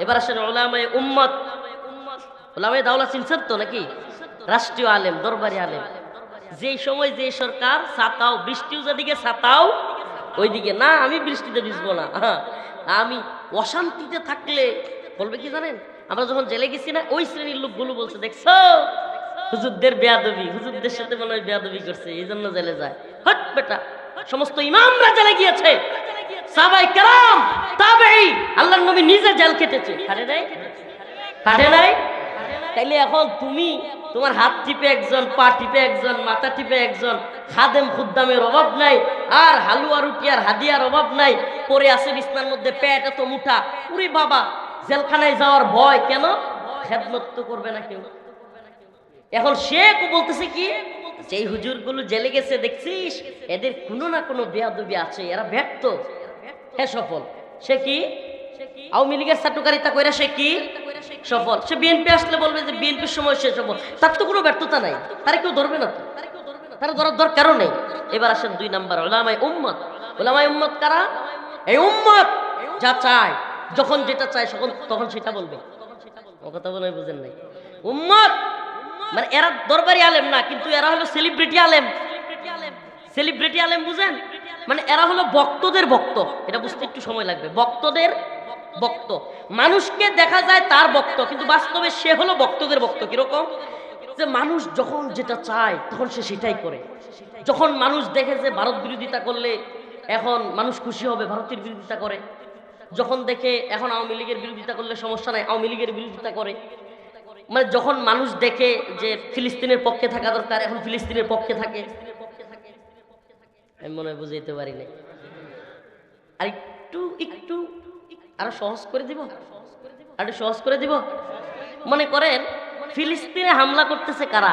এবার আসেন উলামায়ে উম্মত। উলামায়ে দাওলা চিনছেন তো নাকি? রাষ্ট্রীয় আলেম, দরবারি আলেম। যেই সময় যে সরকার ছাতাও, বৃষ্টিও যেদিকে ছাতাও ওইদিকে না, আমি বৃষ্টিতে ভিজবো না, আমি অশান্তিতে থাকলে বলবে কি জানেন, আমরা যখন জেলে গেছি না, ওই শ্রেণীর লোকগুলো বলছে দেখছো হুজুরদের বেয়াদবি, হুজুরদের সাথে মনে হয় বেয়াদবি করছে, এই জন্য জেলে যায়। হট বেটা, সমস্ত ইমামরা জেলে গিয়েছে, সাহাবায়ে কেরাম, তাবেঈ, আল্লাহর নবী নিজে জেল কেটেছে, কাটে নাই? কাটে নাই? তাইলে এখন তুমি তোমার হাত টিপে একজন, পা টিপে একজন, মাথা টিপে একজন, খাদেম খুদ্দামের অভাব নাই, আর হালুয়া রুটি আর হাদিয়ার অভাব নাই, পরে আছে বিছনার মধ্যে, পেট এত মুঠা, উরে বাবা, জেলখানায় যাওয়ার ভয় কেন? খেদমত তো করবে না কেউ। এখন সে বলতেছে কি, যেই হুজুরগুলো জেলে গেছে দেখছিস, এদের কোনো না কোনো বেয়াদবি আছে, এরা ব্যর্থ, হ্যাঁ সফল। সে কি? আওয়ামী লীগের চাটুকারিতা কইরা সে কি সফল? সে বিএনপি আসলে বলবে যে বিএনপির সময় সে সফল, তার তো কোনো ব্যর্থতা নাই, তারা কেউ ধরবে না তো, তারা ধরার দরকারও নেই। এবার আসেন 2 নাম্বার, উলামায়ে উম্মত। উলামায়ে উম্মত কারা? এই উম্মত যা চায়, যখন যেটা চায় তখন সেটা বলবে। ও কথা বলে বুঝেন নাই? উম্মত মানে এরা দরবারি আলেম না, কিন্তু এরা হলো সেলিব্রিটি আলেম। সেলিব্রিটি আলেম বুঝেন? মানে এরা হলো ভক্তদের ভক্ত। এটা বুঝতে একটু সময় লাগবে। ভক্তদের ভক্ত, মানুষকে দেখা যায় তার ভক্ত, কিন্তু বাস্তবে সে হলো ভক্তদের ভক্ত। কিরকম? যে মানুষ যখন যেটা চায় তখন সে সেটাই করে। যখন মানুষ দেখে যে ভারত বিরোধিতা করলে এখন মানুষ খুশি হবে, ভারতের বিরোধিতা করে। যখন দেখে এখন আওয়ামী লীগের বিরোধিতা করলে সমস্যা নাই, আওয়ামী লীগের বিরোধিতা করে। মানে যখন মানুষ দেখে যে ফিলিস্তিনের পক্ষে থাকা দরকার, এখন ফিলিস্তিনের পক্ষে থাকে। আমি মনে হয় বুঝাইতে পারি নাই। আর একটু আরো সহজ করে দিব, আরো সহজ করে দিব। মনে করেন ফিলিস্তিনে হামলা করতেছে কারা?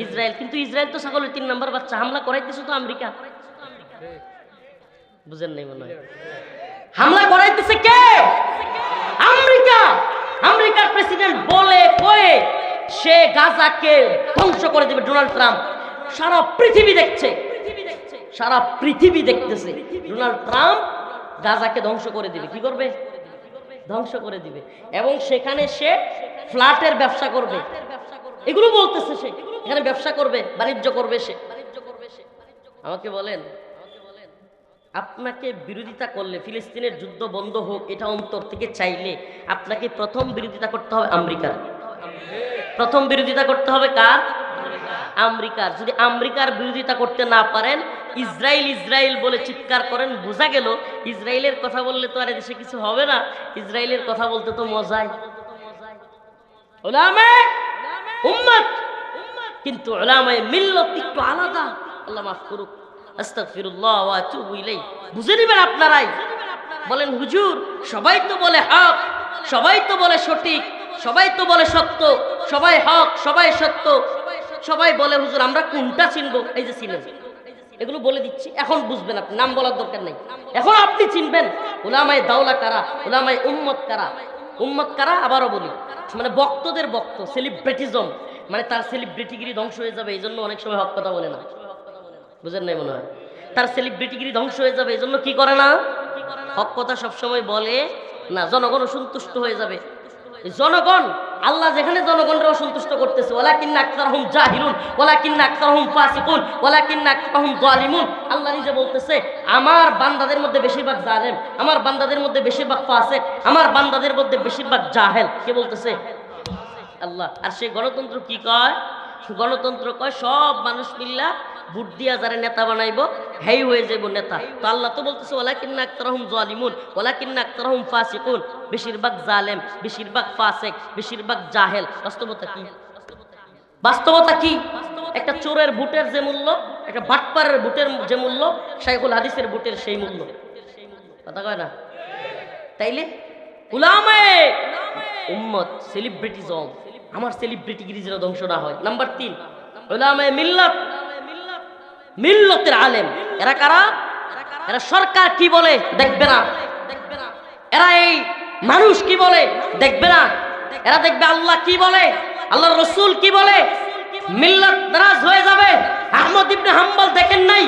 ইসরায়েল। কিন্তু ইসরায়েল তো সকলের 3 নাম্বার বাচ্চা, হামলা করাইতেছে তো আমেরিকা। বুঝেন নাই মনে হয়? হামলা করাইতেছে কে? আমেরিকা। আমেরিকার প্রেসিডেন্ট বলে কয়ে সে গাজাকে ধ্বংস করে দেবে। ডোনাল্ড ট্রাম্প, সারা পৃথিবী দেখছে, সারা পৃথিবী দেখতেছে ডোনাল্ড ট্রাম্প গাজাকে ধ্বংস করে দিবে। কি করবে? ধ্বংস করে দিবে। এবং সেখানে সে ফ্ল্যাটের ব্যবসা করবে, এগুলো বলতেছে। সে এখানে ব্যবসা করবে, বাণিজ্য করবে সে। আমাকে বলেন, আপনাকে বিরোধিতা করলে, ফিলিস্তিনের যুদ্ধ বন্ধ হোক এটা অন্তর থেকে চাইলে, আপনাকে প্রথম বিরোধিতা করতে হবে আমেরিকার। প্রথম বিরোধিতা করতে হবে কার? আমেরিকার। যদি আমেরিকার বিরোধিতা করতে না পারেন, ইসরায়েল ইসরায়েল বলে চিৎকার করেন, বোঝা গেল ইসরায়েলের কথা বললে তো আর দেশে কিছু হবে না, ইসরায়েলের কথা বলতে তো মজাই। উলামায়ে উম্মত কিন্তু উলামায়ে মিল্লাত একটু আলাদা। আল্লাহ মাফ করুক, আস্তাগফিরুল্লাহ ওয়া আতুবু ইলাইহি। বুঝে নিবেন আপনারাই। বলেন হুজুর সবাই তো বলে হক, সবাই তো বলে সঠিক, সবাই তো বলে সত্য, সবাই হক, সবাই সত্য, সবাই বলে হুজুর আমরা কোনটা চিনবো? এই যে চিনেন, এগুলো বলে দিচ্ছি, এখন বুঝবেন। আপনি নাম বলার দরকার নেই, এখন আপনি চিনবেন উলামায়ে দাওলা কারা, উলামায়ে উম্মত কারা। উম্মত কারা? আবারও বলি, মানে ভক্তদের ভক্ত। সেলিব্রিটিজম মানে তার সেলিব্রিটিগিরি ধ্বংস হয়ে যাবে, এই জন্য অনেক সময় হক কথা বলে না। বুঝেন নাই মনে হয়? তার সেলিব্রিটিগিরি ধ্বংস হয়ে যাবে, এই জন্য কি করে না? হক কথা সবসময় বলে না। জনগণ অসন্তুষ্ট হয়ে যাবে। জনগণ, আল্লাহ যেখানে জনগণরা অসন্তুষ্ট করতেছে, ওয়ালাকিন্না আকসারহুম জাহিলুন ওয়ালাকিন্না আকসারহুম ফাসিকুন ওয়ালাকিন্না আকসারহুম যালিমুন, আল্লাহ নিজে বলতেছে আমার বান্দাদের মধ্যে বেশিরভাগ জালেম, আমার বান্দাদের মধ্যে বেশিরভাগ ফাসিক, আমার বান্দাদের মধ্যে বেশিরভাগ জাহেল। কে বলতেছে? আল্লাহ। আর সে গণতন্ত্র কি কয়? গণতন্ত্র কয় সব মানুষ মিল্লা ভোট দিয়া যারা নেতা বানাইবো হেই হয়ে যাইব নেতা। তো আল্লাহ তো বলতেছে ওয়ালাকিন্না আকসারহুম যালিমুন ওয়ালাকিন্না আকসারহুম ফাসিকুন, বেশিরভাগ জালেম, বেশিরভাগ ফাসিক, বেশিরভাগ জাহেল। বাস্তবতা কি? বাস্তবতা কি? একটা চোরের ভোটের যে মূল্য, একটা বাটপারের ভোটের যে মূল্য, শাইখুল হাদিসের ভোটের সেই মূল্য। কথা কয় না? তাইলে উলামায়ে উম্মত সেলিব্রিটিজম, আমার সেলিব্রিটিগিরি যেন ধ্বংস না হয়। নাম্বার 3 উলামায়ে মিল্লাত, মিল্লতের আলেম। এরা কারা? এরা সরকার কি বলে দেখবে না, এরা এই মানুষ কি বলে দেখবে না, এরা দেখবে আল্লাহ কি বলে, আল্লাহর রাসূল কি বলে। মিল্লাত নারাজ হয়ে যাবে। আহমদ ইবনে হাম্বল দেখেন নাই,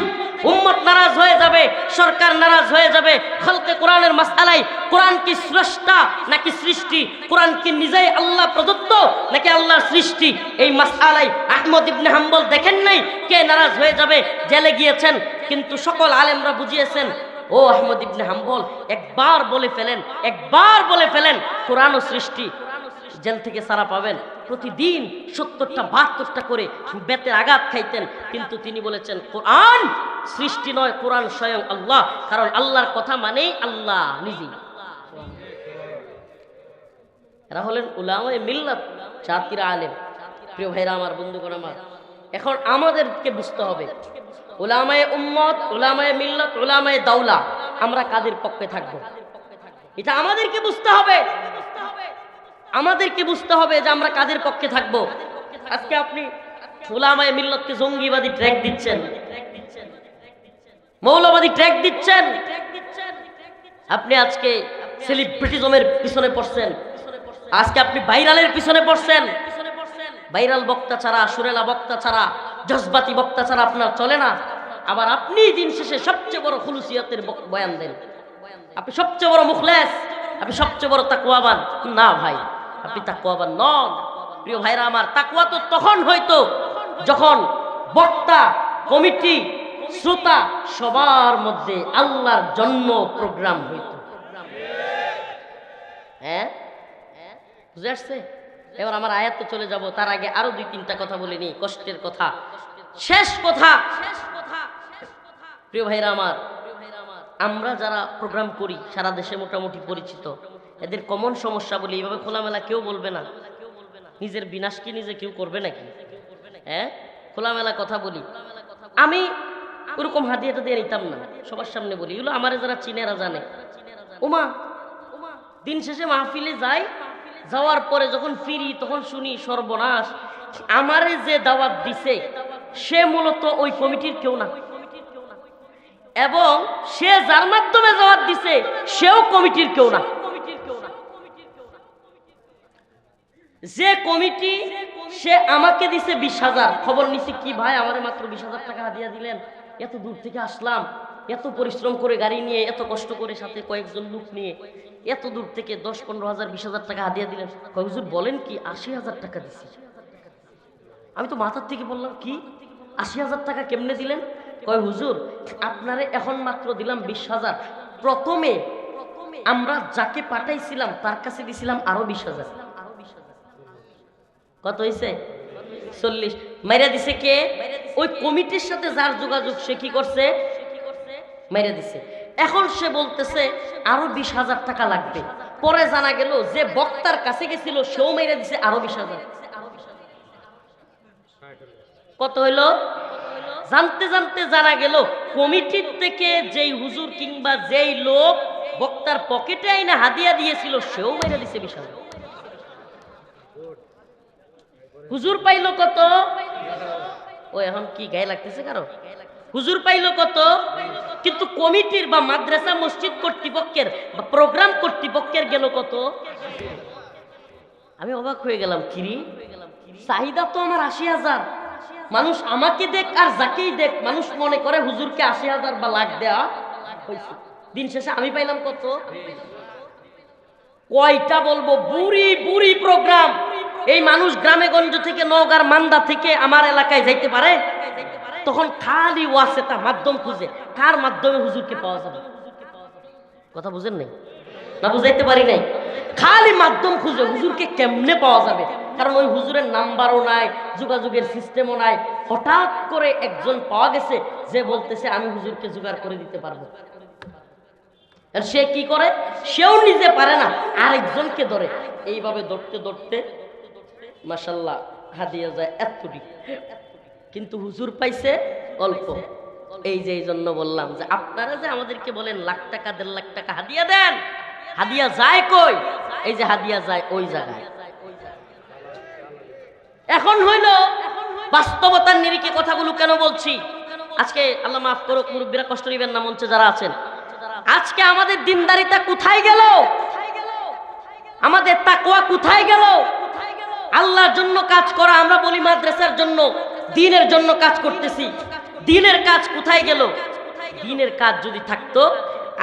উম্মত নারাজ হয়ে যাবে, সরকার নারাজ হয়ে যাবে। খালকে কোরআনের মাসআলায় কোরআন কি স্রষ্টা নাকি সৃষ্টি, কোরআন কি নিজেই আল্লাহ প্রদত্ত নাকি আল্লাহর সৃষ্টি, এই মাসআলায় আহমদ ইবনে হাম্বল দেখেন নাই কে নারাজ হয়ে যাবে, জেলে গিয়েছেন, কিন্তু সকল আলেমরা বুঝিয়েছেন ও আহমদ ইবনে হাম্বল একবার বলে ফেলেন কোরআন ও সৃষ্টি, জেল থেকে ছাড়া পাবেন। প্রতিদিন 70টা 72টা করে বেতের আঘাত খাইতেন, কিন্তু তিনি বলেছেন কোরআন সৃষ্টি নয়, কোরআন স্বয়ং আল্লাহ, কারণ আল্লাহর কথা মানেই আল্লাহ নিজেই। এরা হলেন উলামায়ে মিল্লাত, জাতির আলেম। প্রিয় ভাইরা আমার, বন্ধুগণ আমার, এখন আমাদেরকে বুঝতে হবে উলামায়ে উম্মত, উলামায়ে মিল্লাত, উলামায়ে দাওলা, আমরা কাদের পক্ষে থাকবো, এটা আমাদেরকে বুঝতে হবে। আমাদেরকে বুঝতে হবে যে আমরা কাদের পক্ষে থাকব। আজকে আপনি উলামায়ে মিল্লাতকে জঙ্গিবাদী ট্র্যাক দিচ্ছেন, মৌলবাদী ট্র্যাক দিচ্ছেন, আপনি আজকে সেলিব্রিটিজমের পিছনে পড়ছেন, আজকে আপনি ভাইরালের পিছনে পড়ছেন। ভাইরাল বক্তা ছাড়া, সুরেলা বক্তা ছাড়া, জজবাতি বক্তা ছাড়া আপনার চলে না। আবার আপনি দিন শেষে সবচেয়ে বড় খুলুসিয়াতের বয়ান দেন, আপনি সবচেয়ে বড় মুখলেস, আপনি সবচেয়ে বড় তাকওয়াবান। না ভাই, আপনি তাকওয়াবান নন। প্রিয় ভাইরা আমার, তাকওয়া তো তখন হয়তো যখন বক্তা, কমিটি, শ্রোতা সবার মধ্যে আল্লাহর জন্য প্রোগ্রাম হইতো। হ্যাঁ, বুঝে আসছে? এবার আমার আয়াতে চলে যাব, তার আগে আরো 2-3টা কথা বলে নি, কষ্টের কথা, শেষ কথা। প্রিয় ভাইরা আমার, আমরা যারা প্রোগ্রাম করি সারা দেশে মোটামুটি পরিচিত, এদের কমন সমস্যা বলি, এইভাবে খোলামেলা কেউ বলবে না। নিজের বিনাশ কি নিজে কেউ করবে নাকি? হ্যাঁ, খোলামেলা কথা বলি। আমি ওরকম হাদিয়াটা দিয়ে নিতাম না, সবার সামনে বলি, এগুলো আমারে যারা চিনেরা জানে। ওমা, দিন শেষে মাহফিলে যাই, যাওয়ার পরে যখন ফিরি তখন শুনি সর্বনাশ, আমারে যে দাওয়াত দিছে সে মূলত ওই কমিটির কেউ না, এবং সে যার মাধ্যমে দাওয়াত দিছে সেও কমিটির কেউ না। যে কমিটি সে আমাকে দিছে 20,000, খবর নিছি কি ভাই আমারে মাত্র 20,000 টাকা হাদিয়া দিলেন, এত দূর থেকে আসলাম, এত পরিশ্রম করে গাড়ি নিয়ে, এত কষ্ট করে, সাথে কয়েকজন লোক নিয়ে এত দূর থেকে 10-15,000 20,000 টাকা হাদিয়া দিলেন। কয় হুজুর বলেন কি, 80,000 টাকা দিছি। আমি তো মাথার থেকে বললাম কি 80,000 টাকা কেমনে দিলেন? কয় হুজুর আপনারে এখন মাত্র দিলাম 20,000, প্রথমে আমরা যাকে পাঠাইছিলাম তার কাছে দিছিলাম আরো 20,000। কত হয়েছে? 40। মাইরা দিছে কে? ওই কমিটির সাথে যার যোগাযোগ সে কি করছে? মাইরা দিছে। এখন সে বলতেছে আরো 20,000 টাকা লাগবে। পরে জানা গেল যে বক্তার কাছে গেছিল সেও মাইরা দিছে আরো 20,000। কত হইল? জানতে জানতে জানা গেল কমিটির থেকে যেই হুজুর কিংবা যেই লোক বক্তার পকেটে আইনা হাদিয়া দিয়েছিল সেও মাইরা দিছে 20,000। হুজুর পাইল কত? ও এখন কি গায়ে লাগতেছে কারো? হুজুর পাইল কত? কিন্তু কমিটির বা মাদ্রাসা মসজিদ কর্তৃপক্ষের বা প্রোগ্রাম কর্তৃপক্ষের গেল কত? আমি অবাক হয়ে গেলাম, কিরি চাহিদা তো আমার 80,000, মানুষ আমাকে দেখ আর যাকেই দেখ মানুষ মনে করে হুজুরকে 80,000 বা লাখ দেওয়া হয়েছে। দিন শেষে আমি পাইলাম কত? কয়টা বলবো, বুড়ি বুড়ি প্রোগ্রাম। এই মানুষ গ্রামে গঞ্জ থেকে, নওগাঁর মান্দা থেকে আমার এলাকায় যাইতে পারে? তখন খালি ওয়াসেতা মাধ্যম খুঁজে কার মাধ্যমে হুজুরকে পাওয়া যাবে। কথা বুঝেন নাই না? বুঝাইতে পারি নাই? খালি মাধ্যম খুঁজে হুজুরকে কেমনে পাওয়া যাবে, কারণ ওই হুজুরের নাম্বারও নাই, যোগাযোগের সিস্টেমও নাই। হঠাৎ করে একজন পাওয়া গেছে যে বলতেছে আমি হুজুরকে জোগাড় করে দিতে পারবো। আর সে কি করে? সেও নিজে পারে না, আরেকজনকে ধরে। এইভাবে ধরতে ধরতে মাশাআল্লাহ হাদিয়া যায় এতটি, কিন্তু হুজুর পাইছে অল্প। এই যে এই জন্য বললাম যে আপনারা যে আমাদেরকে বলেন লাখ টাকা 1.5 লাখ টাকা হাদিয়া দেন, হাদিয়া যায় কই? এই যে হাদিয়া যায় ওই জায়গায়। এখন হইল বাস্তবতার নিরিখে কথাগুলো কেন বলছি। আজকে আল্লাহ মাফ করুক, মুরব্বীরা কষ্ট নেবেন না মঞ্চে যারা আছেন। আজকে আমাদের দিনদারিতা কোথায় গেল? আমাদের তাকওয়া কোথায় গেল? আল্লাহর জন্য কাজ করা, আমরা বলি মাদ্রাসার জন্য, দ্বীনের জন্য কাজ করতেছি, দ্বীনের কাজ কোথায় গেল? দ্বীনের কাজ যদি থাকতো,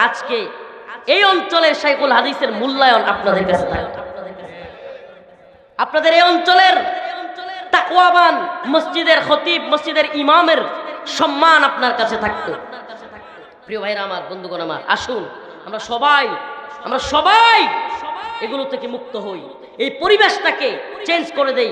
আজকে এই অঞ্চলের শাইখুল হাদিসের মূল্যায়ন আপনাদের কাছে থাকতো। আপনাদের এই অঞ্চলের তাকওয়াবান মসজিদের খতিব, মসজিদের ইমামের সম্মান আপনার কাছে থাকতো। প্রিয় ভাইরা আমার, বন্ধুগণ আমার, আসুন আমরা সবাই এগুলো থেকে মুক্ত হই, এই পরিবেশটাকে চেঞ্জ করে দেই।